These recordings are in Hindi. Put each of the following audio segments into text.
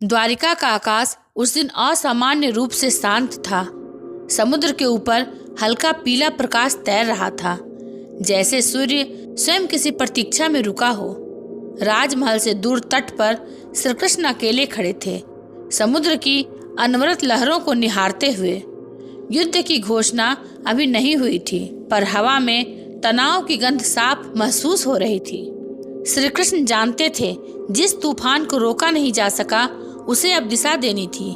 द्वारिका का आकाश उस दिन असामान्य रूप से शांत था। समुद्र के ऊपर हल्का पीला प्रकाश तैर रहा था, जैसे सूर्य स्वयं किसी प्रतीक्षा में रुका हो। राजमहल से दूर तट पर श्री कृष्ण अकेले खड़े थे, समुद्र की अनवरत लहरों को निहारते हुए। युद्ध की घोषणा अभी नहीं हुई थी, पर हवा में तनाव की गंध साफ महसूस हो रही थी। श्री कृष्ण जानते थे जिस तूफान को रोका नहीं जा सका उसे अब दिशा देनी थी।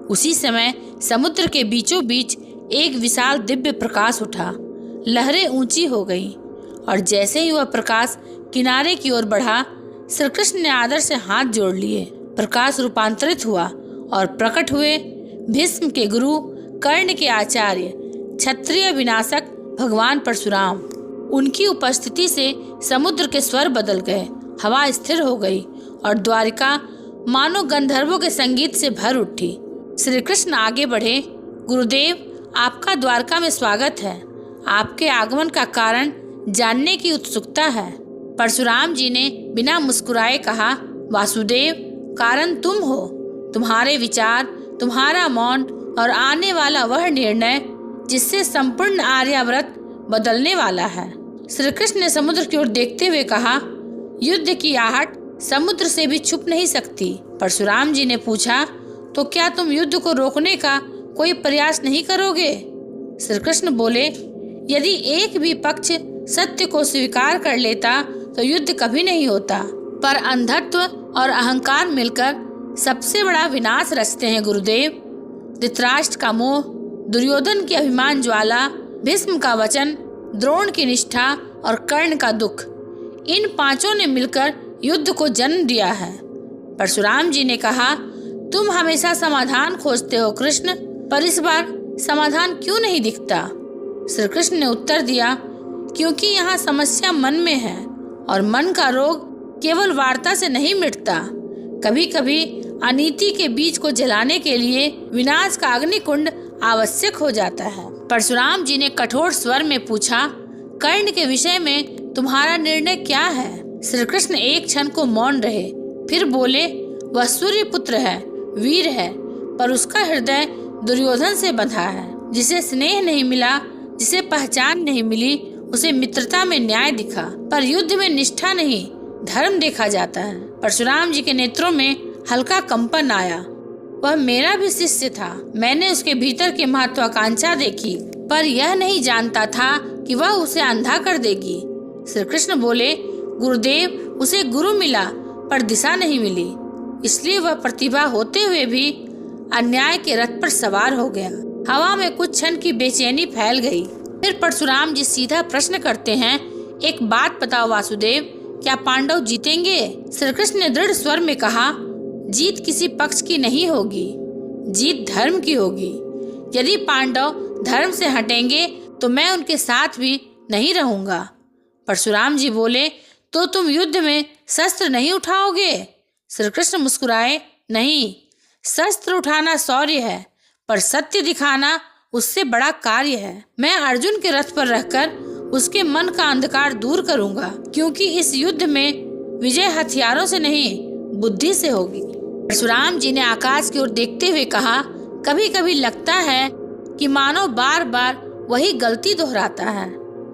उसी समय समुद्र के बीचों बीच एक विशाल दिव्य प्रकाश उठा। लहरें ऊंची हो गईं और जैसे ही वह प्रकाश किनारे की ओर बढ़ा, श्री कृष्ण ने आदर से हाथ जोड़ लिए। प्रकाश रूपांतरित हुआ और प्रकट हुए भीष्म के गुरु, कर्ण के आचार्य, क्षत्रिय विनाशक भगवान परशुराम। उनकी उपस्थिति से समुद्र के स्वर बदल गए, हवा स्थिर हो गई और द्वारिका मानो गंधर्वों के संगीत से भर उठी। श्री कृष्ण आगे बढ़े। गुरुदेव, आपका द्वारका में स्वागत है। आपके आगमन का कारण जानने की उत्सुकता है। परशुराम जी ने बिना मुस्कुराए कहा, वासुदेव, कारण तुम हो। तुम्हारे विचार, तुम्हारा मौन और आने वाला वह निर्णय जिससे संपूर्ण आर्यावर्त बदलने वाला है। श्री कृष्ण ने समुद्र की ओर देखते हुए कहा, युद्ध की आहट समुद्र से भी छुप नहीं सकती। परशुराम जी ने पूछा, तो क्या तुम युद्ध को रोकने का कोई प्रयास नहीं करोगे? श्री कृष्ण बोले, यदि एक भी पक्ष सत्य को स्वीकार कर लेता तो युद्ध कभी नहीं होता, पर अंधत्व और अहंकार मिलकर सबसे बड़ा विनाश रचते हैं गुरुदेव। धृतराष्ट्र का मोह, दुर्योधन की अभिमान ज्वाला, भीष्म का वचन, द्रोण की निष्ठा और कर्ण का दुख, इन पांचों ने मिलकर युद्ध को जन्म दिया है। परशुराम जी ने कहा, तुम हमेशा समाधान खोजते हो कृष्ण, पर इस बार समाधान क्यों नहीं दिखता? श्री कृष्ण ने उत्तर दिया, क्योंकि यहाँ समस्या मन में है और मन का रोग केवल वार्ता से नहीं मिटता। कभी कभी अनीति के बीज को जलाने के लिए विनाश का अग्निकुंड आवश्यक हो जाता है। परशुराम जी ने कठोर स्वर में पूछा, कर्ण के विषय में तुम्हारा निर्णय क्या है? श्री कृष्ण एक क्षण को मौन रहे, फिर बोले, वह सूर्य पुत्र है, वीर है, पर उसका हृदय दुर्योधन से बंधा है। जिसे स्नेह नहीं मिला, जिसे पहचान नहीं मिली, उसे मित्रता में न्याय दिखा, पर युद्ध में निष्ठा नहीं, धर्म देखा जाता है। परशुराम जी के नेत्रों में हल्का कंपन आया। वह मेरा भी शिष्य था। मैंने उसके भीतर की महत्वाकांक्षा देखी, पर यह नहीं जानता था कि वह उसे अंधा कर देगी। श्री कृष्ण बोले, गुरुदेव, उसे गुरु मिला पर दिशा नहीं मिली, इसलिए वह प्रतिभा होते हुए भी अन्याय के रथ पर सवार हो गया। हवा में कुछ क्षण की बेचैनी फैल गई। फिर परशुराम जी सीधा प्रश्न करते हैं, एक बात बताओ वासुदेव, क्या पांडव जीतेंगे? श्री कृष्ण ने दृढ़ स्वर में कहा, जीत किसी पक्ष की नहीं होगी, जीत धर्म की होगी। यदि पांडव धर्म से हटेंगे तो मैं उनके साथ भी नहीं रहूंगा। परशुराम जी बोले, तो तुम युद्ध में शस्त्र नहीं उठाओगे? श्री कृष्ण मुस्कुराए, नहीं, शस्त्र उठाना शौर्य है, पर सत्य दिखाना उससे बड़ा कार्य है। मैं अर्जुन के रथ पर रहकर उसके मन का अंधकार दूर करूंगा, क्योंकि इस युद्ध में विजय हथियारों से नहीं, बुद्धि से होगी। परशुराम जी ने आकाश की ओर देखते हुए कहा, कभी कभी लगता है कि मानव बार बार वही गलती दोहराता है।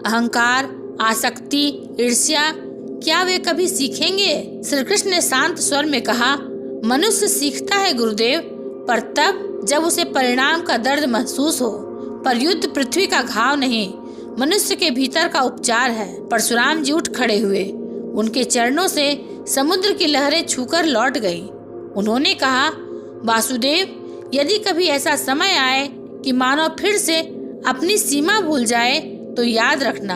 अहंकार, आसक्ति, ईर्ष्या, क्या वे कभी सीखेंगे? श्री कृष्ण ने शांत स्वर में कहा, मनुष्य सीखता है गुरुदेव, पर तब जब उसे परिणाम का दर्द महसूस हो। पर युद्ध पृथ्वी का घाव नहीं, मनुष्य के भीतर का उपचार है। परशुराम जी उठ खड़े हुए। उनके चरणों से समुद्र की लहरें छूकर लौट गईं। उन्होंने कहा, वासुदेव, यदि कभी ऐसा समय आए कि मानव फिर से अपनी सीमा भूल जाए तो याद रखना,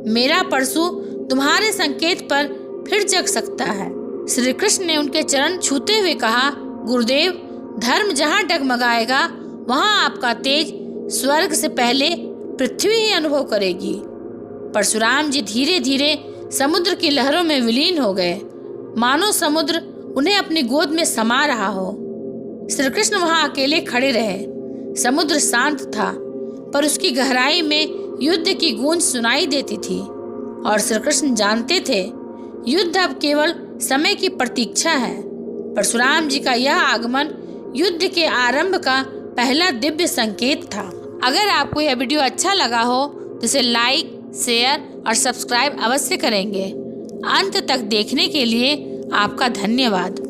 मेरा परशु तुम्हारे संकेत पर फिर जग सकता है। श्री कृष्ण ने उनके चरण छूते हुए कहा, गुरुदेव, धर्म जहाँ डगमगाएगा वहाँ आपका तेज स्वर्ग से पहले पृथ्वी ही अनुभव करेगी। परशुराम जी धीरे धीरे समुद्र की लहरों में विलीन हो गए, मानो समुद्र उन्हें अपनी गोद में समा रहा हो। श्री कृष्ण वहाँ अकेले खड़े रहे। समुद्र शांत था, पर उसकी गहराई में युद्ध की गूंज सुनाई देती थी और श्री कृष्ण जानते थे युद्ध अब केवल समय की प्रतीक्षा है। परशुराम जी का यह आगमन युद्ध के आरंभ का पहला दिव्य संकेत था। अगर आपको यह वीडियो अच्छा लगा हो तो इसे लाइक, शेयर और सब्सक्राइब अवश्य करेंगे। अंत तक देखने के लिए आपका धन्यवाद।